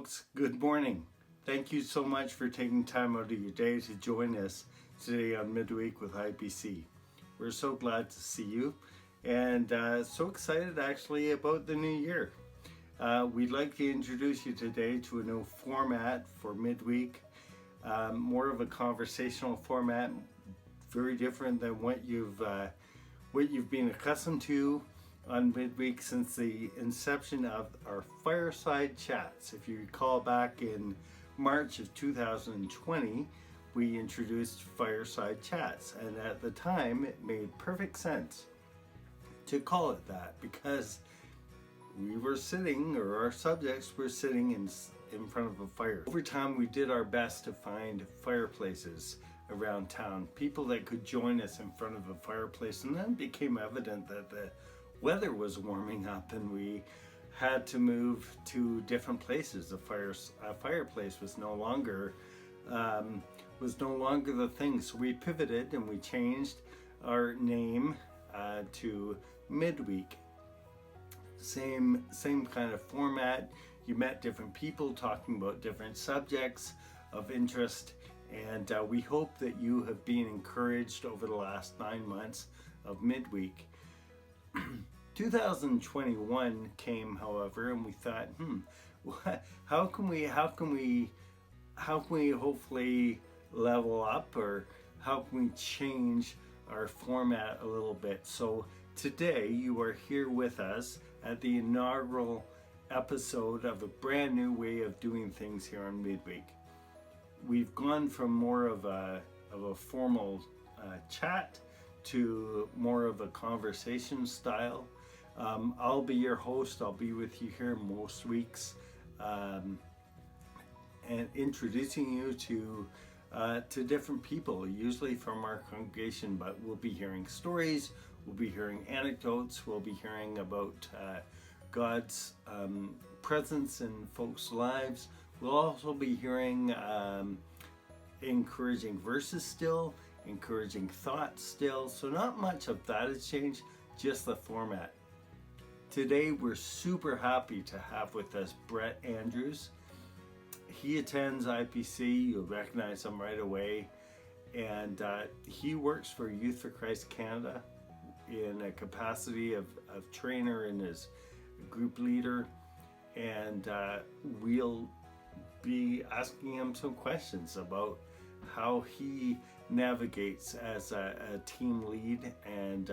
Folks, good morning. Thank you so much for taking time out of your day to join us today on Midweek with IPC. We're so glad to see you and so excited actually about the new year. We'd like to introduce you today to a new format for Midweek, more of a conversational format, very different than what you've been accustomed to on Midweek since the inception of our fireside chats. If you recall, back in March of 2020, we introduced fireside chats, and at the time it made perfect sense to call it that because we were sitting, or our subjects were sitting in front of a fire. Over time, we did our best to find fireplaces around town, people that could join us in front of a fireplace, and then it became evident that the weather was warming up and we had to move to different places. A fireplace was no longer the thing. So we pivoted and we changed our name to Midweek. Same kind of format. You met different people talking about different subjects of interest, and we hope that you have been encouraged over the last 9 months of Midweek. 2021 came, however, and we thought, how can we hopefully level up, or how can we change our format a little bit? So today you are here with us at the inaugural episode of a brand new way of doing things here on Midweek. We've gone from more of a formal chat to more of a conversation style. I'll be your host. I'll be with you here most weeks, and introducing you to different people, usually from our congregation. But we'll be hearing stories, we'll be hearing anecdotes, we'll be hearing about God's presence in folks' lives. We'll also be hearing encouraging verses still, encouraging thoughts still. So not much of that has changed, just the format. Today we're super happy to have with us Brett Andrews. He attends IPC, you'll recognize him right away, and he works for Youth for Christ Canada in a capacity of trainer and as group leader, and we'll be asking him some questions about how he navigates as a team lead and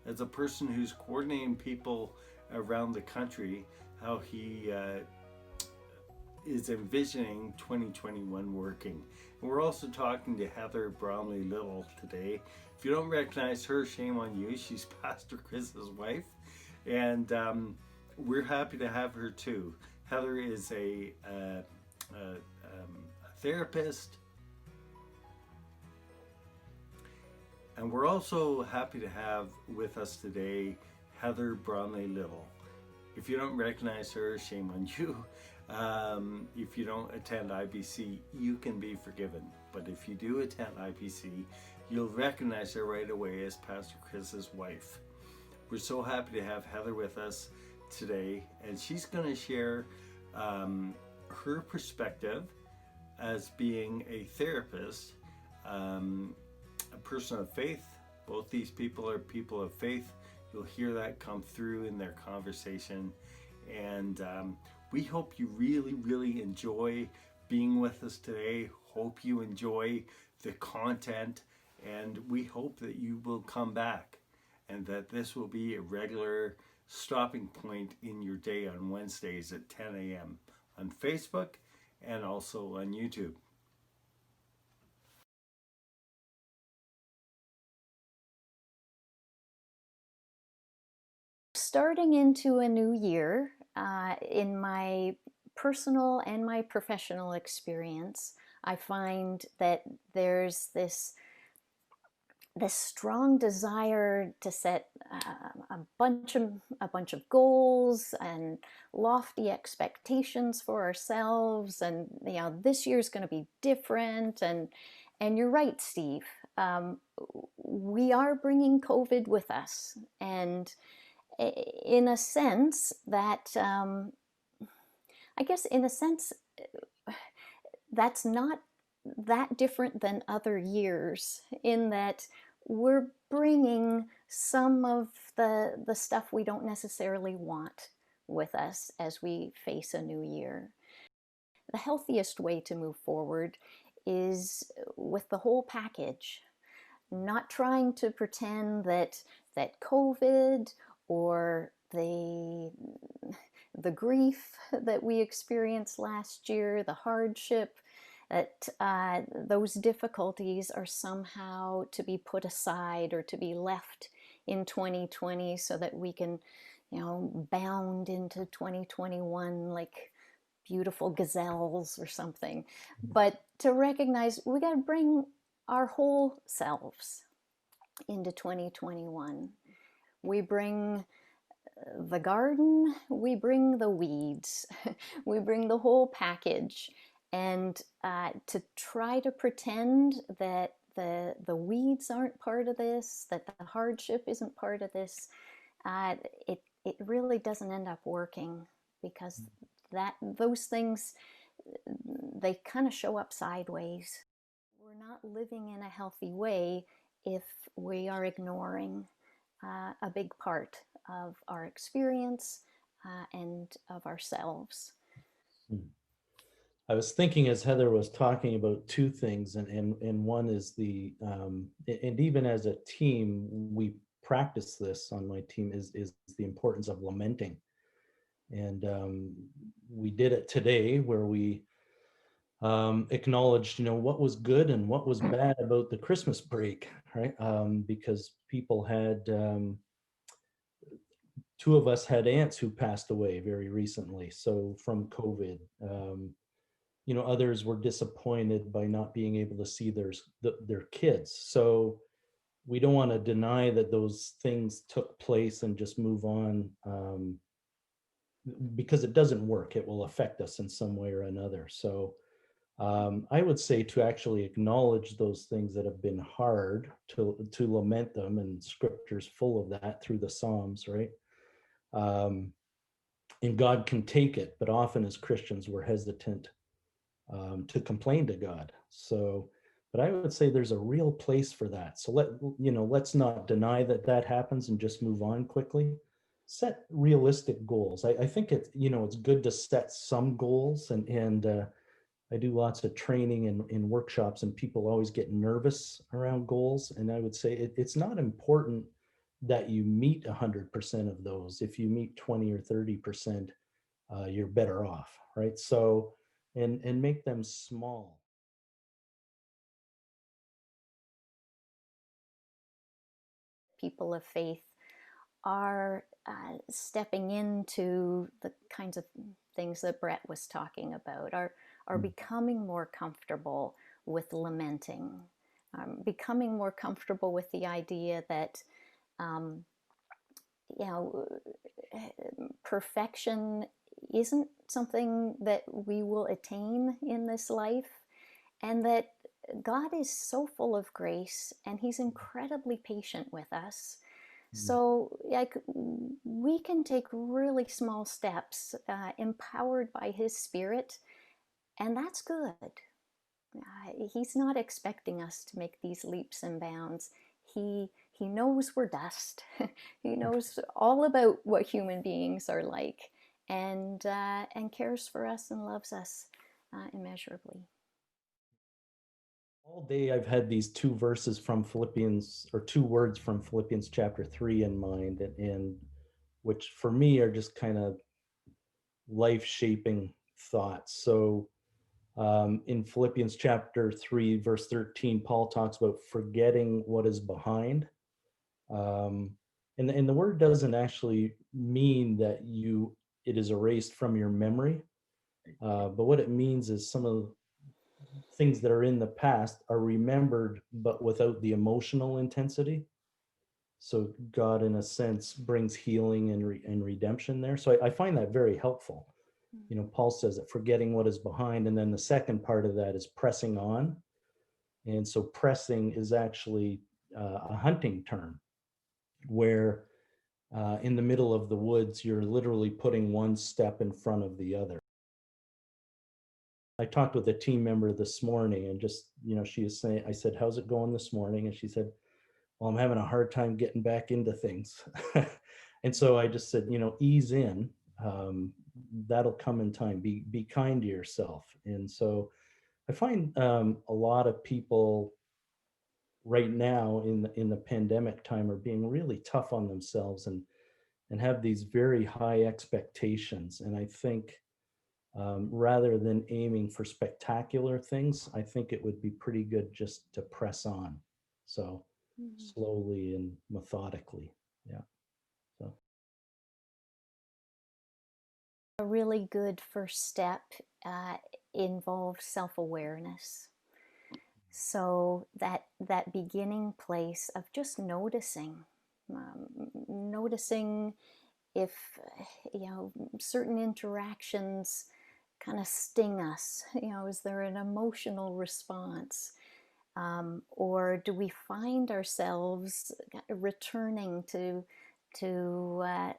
as a person who's coordinating people around the country, how he is envisioning 2021 working. And we're also talking to Heather Bromley Little today. If you don't recognize her, shame on you. She's Pastor Chris's wife, and we're happy to have her too. Heather is a therapist, and we're also happy to have with us today Heather Bromley Little. If you don't recognize her, shame on you. If you don't attend IPC, you can be forgiven. But if you do attend IPC, you'll recognize her right away as Pastor Chris's wife. We're so happy to have Heather with us today, and she's going to share her perspective as being a therapist, a person of faith. Both these people are people of faith. You'll hear that come through in their conversation, and we hope you really enjoy being with us today. Hope you enjoy the content, and we hope that you will come back and that this will be a regular stopping point in your day on Wednesdays at 10 a.m. on Facebook and also on YouTube. Starting into a new year, in my personal and my professional experience, I find that there's this strong desire to set a bunch of goals and lofty expectations for ourselves, and this year's going to be different. And you're right, Steve. We are bringing COVID with us, and in a sense that I guess in a sense, that's not that different than other years in that we're bringing some of the stuff we don't necessarily want with us as we face a new year. The healthiest way to move forward is with the whole package, not trying to pretend that COVID or the grief that we experienced last year, the hardship, that those difficulties are somehow to be put aside or to be left in 2020 so that we can, bound into 2021 like beautiful gazelles or something. But to recognize we got to bring our whole selves into 2021. We bring the garden, we bring the weeds, we bring the whole package. And to try to pretend that the weeds aren't part of this, that the hardship isn't part of this, it really doesn't end up working, because those things, they kind of show up sideways. We're not living in a healthy way if we are ignoring a big part of our experience and of ourselves. I was thinking as Heather was talking about two things, and one is and even as a team, we practice this on my team, is the importance of lamenting. And we did it today where we acknowledged, what was good and what was bad about the Christmas break, right? Because people had, two of us had aunts who passed away very recently, so from COVID. Others were disappointed by not being able to see their kids. So we don't want to deny that those things took place and just move on, because it doesn't work. It will affect us in some way or another. So I would say to actually acknowledge those things that have been hard, to lament them, and Scripture's full of that through the Psalms, right? And God can take it, but often as Christians we're hesitant to complain to God. So, but I would say there's a real place for that. So let's not deny that happens and just move on quickly. Set realistic goals. I think it's good to set some goals, and I do lots of training and workshops, and people always get nervous around goals. And I would say it's not important that you meet 100% of those. If you meet 20 or 30%, you're better off, right? So, and make them small. People of faith are stepping into the kinds of things that Brett was talking about, are becoming more comfortable with lamenting, becoming more comfortable with the idea that you know perfection isn't something that we will attain in this life, and that God is so full of grace and He's incredibly patient with us. So, like, we can take really small steps, empowered by His Spirit, and that's good. He's not expecting us to make these leaps and bounds. He knows we're dust. He knows all about what human beings are like, and cares for us and loves us immeasurably. All day I've had these two verses from Philippians, or two words from Philippians chapter 3 in mind, and which for me are just kind of life-shaping thoughts. So in Philippians chapter 3, verse 13, Paul talks about forgetting what is behind. And the word doesn't actually mean that it is erased from your memory. But what it means is some of the things that are in the past are remembered, but without the emotional intensity. So God, in a sense, brings healing and redemption there. So I find that very helpful. Paul says that forgetting what is behind, and then the second part of that is pressing on. And so pressing is actually a hunting term, where in the middle of the woods, you're literally putting one step in front of the other. I talked with a team member this morning, and just, she was saying, I said, how's it going this morning? And she said, well, I'm having a hard time getting back into things. And so I just said, ease in. That'll come in time. Be kind to yourself. And so I find a lot of people right now in the pandemic time are being really tough on themselves and have these very high expectations. And I think rather than aiming for spectacular things, I think it would be pretty good just to press on. So slowly and methodically. Yeah. So A really good first step involves self-awareness. So that beginning place of just noticing if certain interactions kind of sting us. Is there an emotional response? Or do we find ourselves returning to kind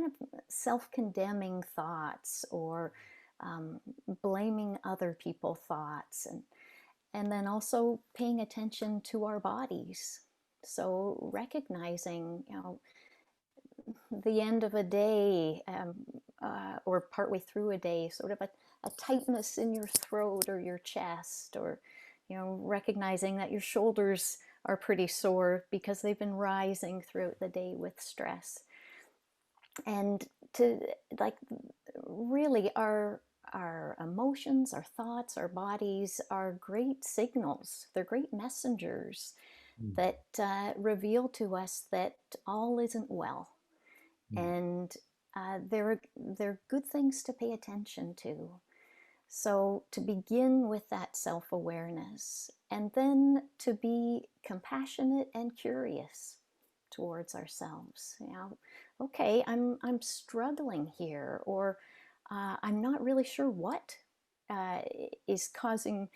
of self-condemning thoughts, or blaming other people thoughts, and then also paying attention to our bodies. So recognizing, the end of a day, or partway through a day, sort of a tightness in your throat or your chest, or recognizing that your shoulders are pretty sore because they've been rising throughout the day with stress. And to, like, really, our emotions, our thoughts, our bodies are great signals. They're great messengers that reveal to us that all isn't well. And they're good things to pay attention to. So to begin with that self-awareness, and then to be compassionate and curious towards ourselves. Okay, I'm struggling here, or I'm not really sure what is causing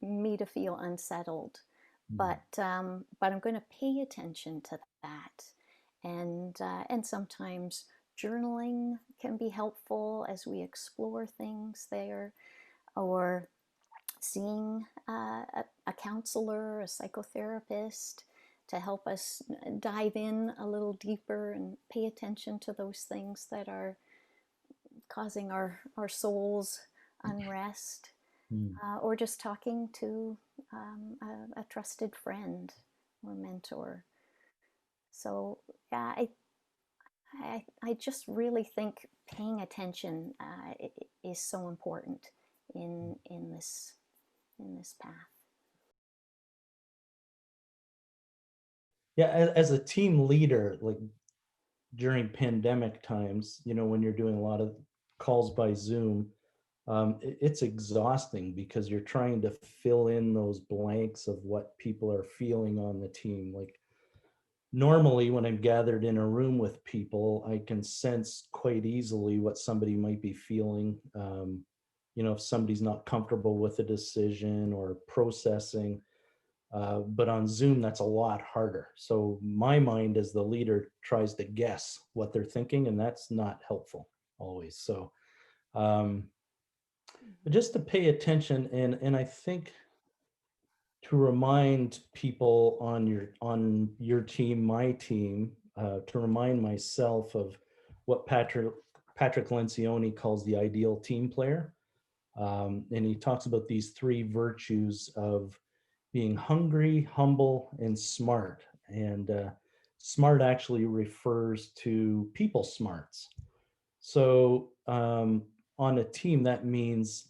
me to feel unsettled, but I'm going to pay attention to that. And sometimes journaling can be helpful as we explore things there, or seeing a counselor, a psychotherapist, to help us dive in a little deeper and pay attention to those things that are causing our soul's unrest, or just talking to a trusted friend or mentor. So yeah, I just really think paying attention is so important in this path. yeah, as a team leader, like during pandemic times, when you're doing a lot of calls by Zoom, it's exhausting because you're trying to fill in those blanks of what people are feeling on the team. Like normally when I'm gathered in a room with people, I can sense quite easily what somebody might be feeling. If somebody's not comfortable with a decision or processing. But on Zoom, that's a lot harder. So my mind as the leader tries to guess what they're thinking, and that's not helpful always. So but just to pay attention, and I think to remind people on your team, my team, to remind myself of what Patrick Lencioni calls the ideal team player. And he talks about these three virtues of being hungry, humble, and smart. And smart actually refers to people smarts. So on a team, that means,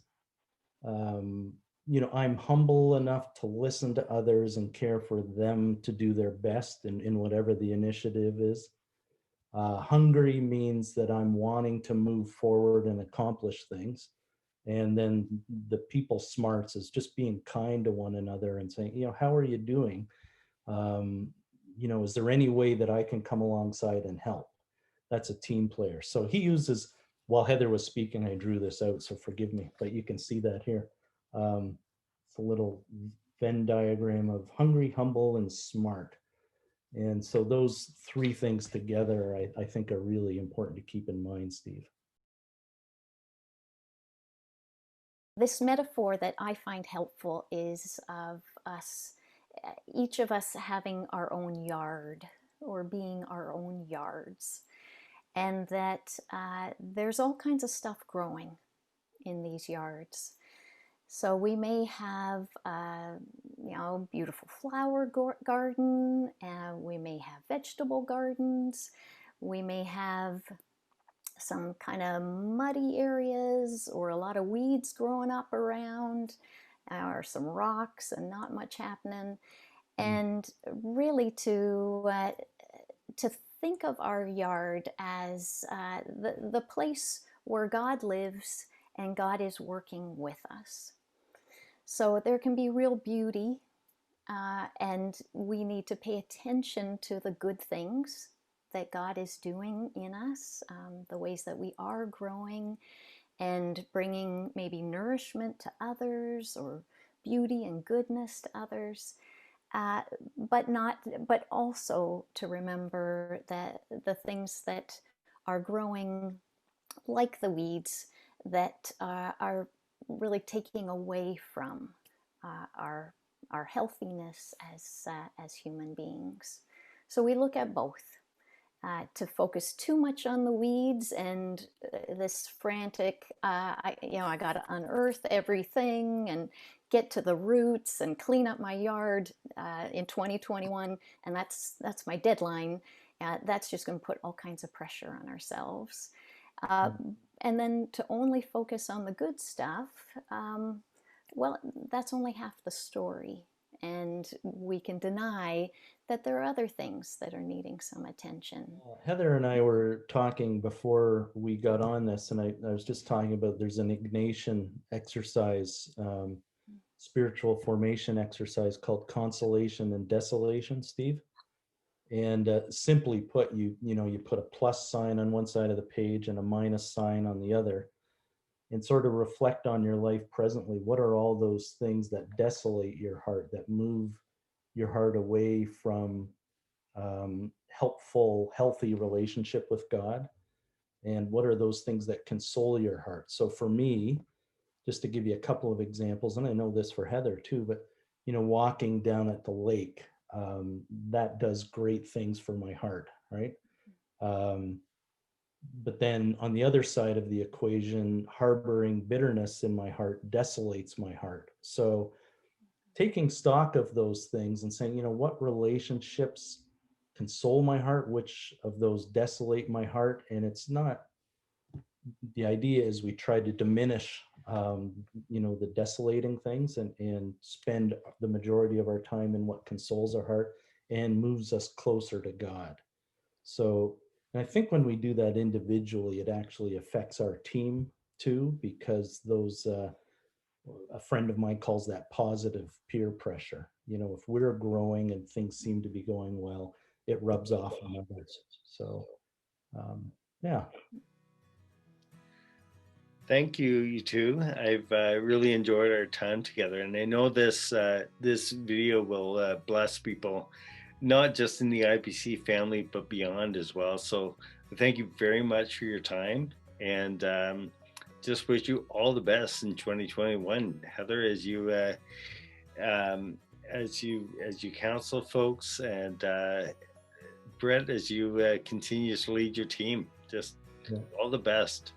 I'm humble enough to listen to others and care for them to do their best in whatever the initiative is. Hungry means that I'm wanting to move forward and accomplish things. And then the people smarts is just being kind to one another and saying, how are you doing? Is there any way that I can come alongside and help? That's a team player. So he uses, while Heather was speaking, I drew this out, so forgive me, but you can see that here. It's a little Venn diagram of hungry, humble, and smart. And so those three things together, I think are really important to keep in mind, Steve. this metaphor that I find helpful is of us, each of us having our own yard or being our own yards, and that there's all kinds of stuff growing in these yards. So we may have beautiful flower garden, we may have vegetable gardens, we may have some kind of muddy areas or a lot of weeds growing up around, or some rocks and not much happening. And really to think of our yard as the place where God lives and God is working with us. So there can be real beauty, and we need to pay attention to the good things that God is doing in us, the ways that we are growing and bringing maybe nourishment to others or beauty and goodness to others. But also to remember that the things that are growing, like the weeds, that are really taking away from our healthiness as human beings. So we look at both. To focus too much on the weeds and this frantic, I got to unearth everything and get to the roots and clean up my yard in 2021, and that's my deadline. That's just going to put all kinds of pressure on ourselves. And then to only focus on the good stuff, well, that's only half the story. And we can deny that there are other things that are needing some attention. Heather and I were talking before we got on this, and I was just talking about there's an Ignatian exercise, spiritual formation exercise called consolation and desolation, Steve. And simply put, you put a plus sign on one side of the page and a minus sign on the other, and sort of reflect on your life presently. What are all those things that desolate your heart, that move your heart away from helpful, healthy relationship with God? And what are those things that console your heart? So for me, just to give you a couple of examples, and I know this for Heather too, but walking down at the lake, that does great things for my heart, right? But then on the other side of the equation, harboring bitterness in my heart desolates my heart. So taking stock of those things and saying, what relationships console my heart, which of those desolate my heart. And it's not, the idea is we try to diminish, the desolating things and spend the majority of our time in what consoles our heart and moves us closer to God. So, and I think when we do that individually, it actually affects our team too, because those, a friend of mine calls that positive peer pressure. If we're growing and things seem to be going well, it rubs off on others. So, yeah. Thank you, you two. I've really enjoyed our time together, and I know this video will bless people, not just in the IPC family, but beyond as well. So thank you very much for your time, and just wish you all the best in 2021, Heather, as you counsel folks, and Brett, as you continue to lead your team. Just all the best.